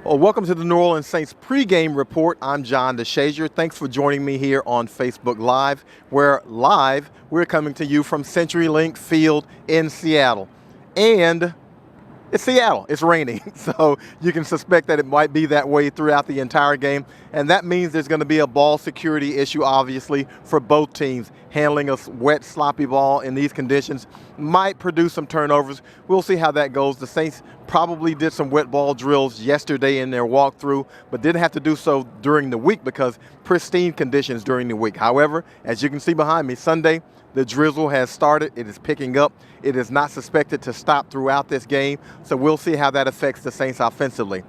Well, welcome to the New Orleans Saints pregame report. I'm John DeShazier. Thanks for joining me here on Facebook Live, where we're coming to you from CenturyLink Field in Seattle. And it's Seattle. It's raining, so you can suspect that it might be that way throughout the entire game. And that means there's going to be a ball security issue, obviously, for both teams. Handling a wet, sloppy ball in these conditions might produce some turnovers. We'll see how that goes. The Saints probably did some wet ball drills yesterday in their walkthrough, but didn't have to do so during the week because pristine conditions during the week. However, as you can see behind me, Sunday, the drizzle has started. It is picking up. It is not suspected to stop throughout this game, so we'll see how that affects the Saints offensively.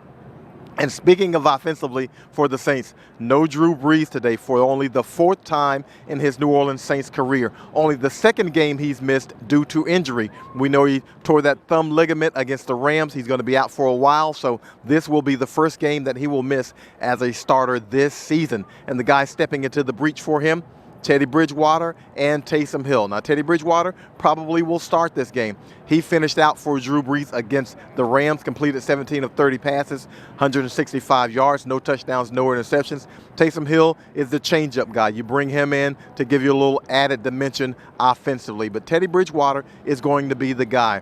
And speaking of offensively for the Saints, no Drew Brees today for only the fourth time in his New Orleans Saints career. Only the second game he's missed due to injury. We know he tore that thumb ligament against the Rams. He's going to be out for a while, so this will be the first game that he will miss as a starter this season. And the guy stepping into the breach for him, Teddy Bridgewater and Taysom Hill. Now, Teddy Bridgewater probably will start this game. He finished out for Drew Brees against the Rams, completed 17 of 30 passes, 165 yards, no touchdowns, no interceptions. Taysom Hill is the change-up guy. You bring him in to give you a little added dimension offensively. But Teddy Bridgewater is going to be the guy.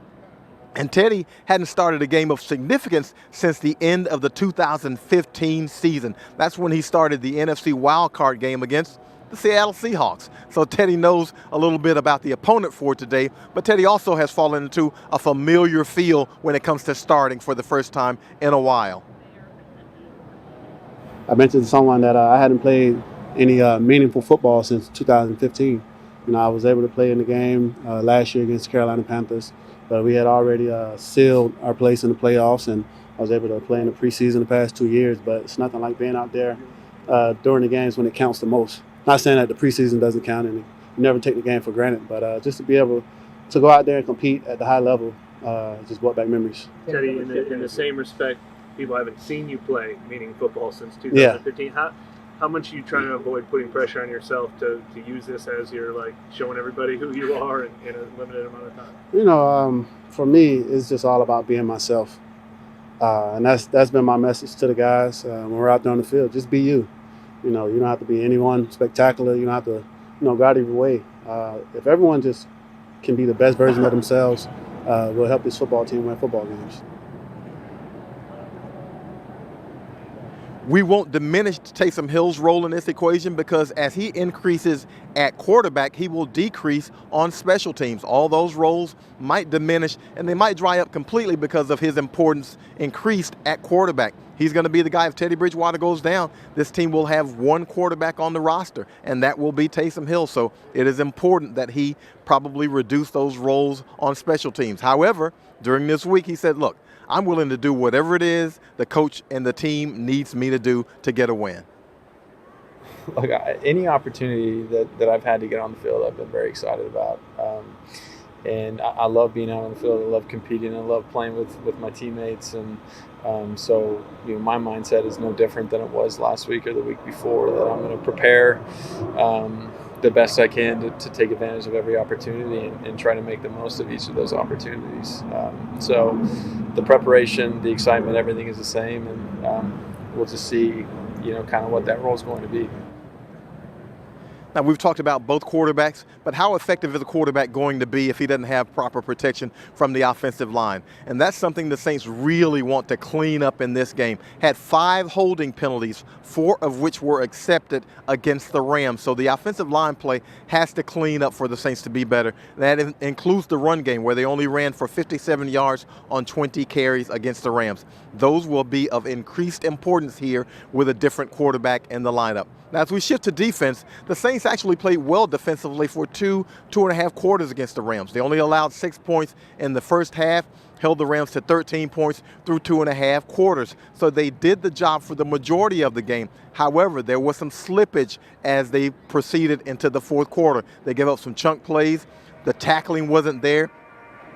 And Teddy hadn't started a game of significance since the end of the 2015 season. That's when he started the NFC wildcard game against the Seattle Seahawks. So Teddy knows a little bit about the opponent for today, but Teddy also has fallen into a familiar feel when it comes to starting for the first time in a while. I mentioned to someone that I hadn't played any meaningful football since 2015. I was able to play in the game last year against the Carolina Panthers, but we had already sealed our place in the playoffs, and I was able to play in the preseason the past 2 years, but it's nothing like being out there during the games when it counts the most. Not saying that the preseason doesn't count and you never take the game for granted, but just to be able to go out there and compete at the high level just brought back memories. Teddy, in the same respect, people haven't seen you play, meaning football, since 2015. Yeah. How much are you trying to avoid putting pressure on yourself to use this as you're showing everybody who you are in a limited amount of time? For me, it's just all about being myself. And that's been my message to the guys when we're out there on the field. Just be you. You don't have to be anyone spectacular. You don't have to, go out of your way. If everyone just can be the best version of themselves, will help this football team win football games. We won't diminish Taysom Hill's role in this equation because as he increases at quarterback, he will decrease on special teams. All those roles might diminish and they might dry up completely because of his importance increased at quarterback. He's going to be the guy. If Teddy Bridgewater goes down, this team will have one quarterback on the roster, and that will be Taysom Hill. So it is important that he probably reduce those roles on special teams. However, during this week, he said, look, I'm willing to do whatever it is the coach and the team needs me to do to get a win. Look, any opportunity that I've had to get on the field, I've been very excited about. And I love being out on the field. I love competing. I love playing with my teammates. And so my mindset is no different than it was last week or the week before, that I'm going to prepare the best I can to take advantage of every opportunity and try to make the most of each of those opportunities. So the preparation, the excitement, everything is the same, and we'll just see, kind of what that role is going to be. Now, we've talked about both quarterbacks, but how effective is a quarterback going to be if he doesn't have proper protection from the offensive line? And that's something the Saints really want to clean up in this game. Had 5 holding penalties, 4 of which were accepted against the Rams. So the offensive line play has to clean up for the Saints to be better. That includes the run game, where they only ran for 57 yards on 20 carries against the Rams. Those will be of increased importance here with a different quarterback in the lineup. Now, as we shift to defense, the Saints actually played well defensively for two and a half quarters against the Rams. They only allowed 6 points in the first half, held the Rams to 13 points through 2.5 quarters. So they did the job for the majority of the game. However, there was some slippage as they proceeded into the fourth quarter. They gave up some chunk plays. The tackling wasn't there.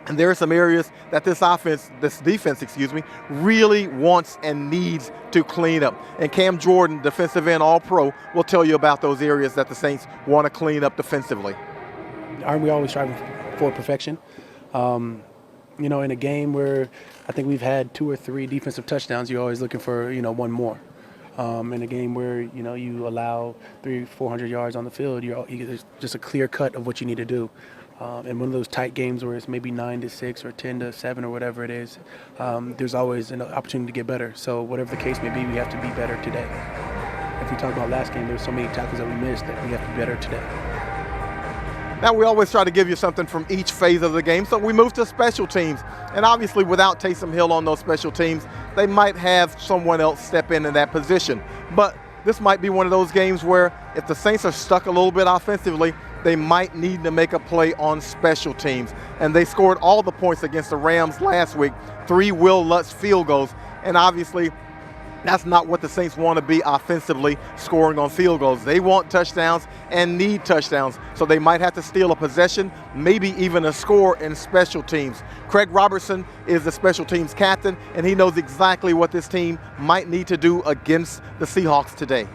And there are some areas that this defense, really wants and needs to clean up. And Cam Jordan, defensive end All-Pro, will tell you about those areas that the Saints want to clean up defensively. Aren't we always striving for perfection? in a game where I think we've had 2 or 3 defensive touchdowns, you're always looking for, one more. In a game where, you allow 300-400 yards on the field, there's just a clear cut of what you need to do. In one of those tight games where it's maybe 9-6 or 10-7 or whatever it is, there's always an opportunity to get better. So whatever the case may be, we have to be better today. If we talk about last game, there were so many tackles that we missed that we have to be better today. Now, we always try to give you something from each phase of the game, so we move to special teams. And obviously, without Taysom Hill on those special teams, they might have someone else step in that position. But this might be one of those games where if the Saints are stuck a little bit offensively, they might need to make a play on special teams. And they scored all the points against the Rams last week, 3 Will Lutz field goals. And obviously, that's not what the Saints want to be offensively, scoring on field goals. They want touchdowns and need touchdowns, so they might have to steal a possession, maybe even a score in special teams. Craig Robertson is the special teams captain, and he knows exactly what this team might need to do against the Seahawks today.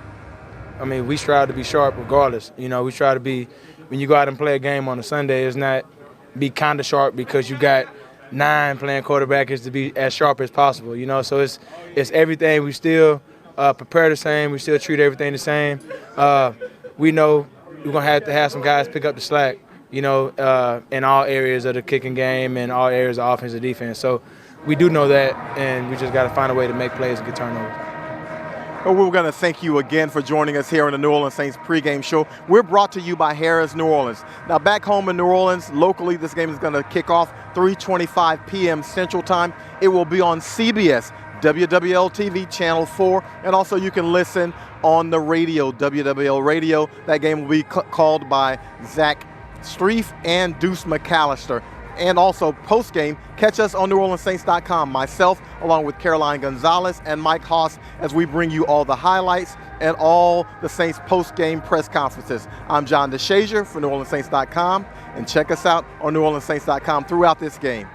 I mean, we strive to be sharp regardless. We try to be, when you go out and play a game on a Sunday, it's not be kind of sharp because you got 9 playing quarterback, is to be as sharp as possible, So it's everything. We still prepare the same. We still treat everything the same. We know we're going to have some guys pick up the slack, in all areas of the kicking game and all areas of offense and defense. So we do know that, and we just got to find a way to make plays and get turnovers. Well, we're going to thank you again for joining us here on the New Orleans Saints pregame show. We're brought to you by Harrah's New Orleans. Now, back home in New Orleans, locally, this game is going to kick off 3:25 p.m. Central Time. It will be on CBS, WWL-TV, Channel 4, and also you can listen on the radio, WWL Radio. That game will be called by Zach Streif and Deuce McAllister. And also post-game, catch us on NewOrleansSaints.com. Myself, along with Caroline Gonzalez and Mike Haas, as we bring you all the highlights and all the Saints post-game press conferences. I'm John DeShazier for NewOrleansSaints.com, and check us out on NewOrleansSaints.com throughout this game.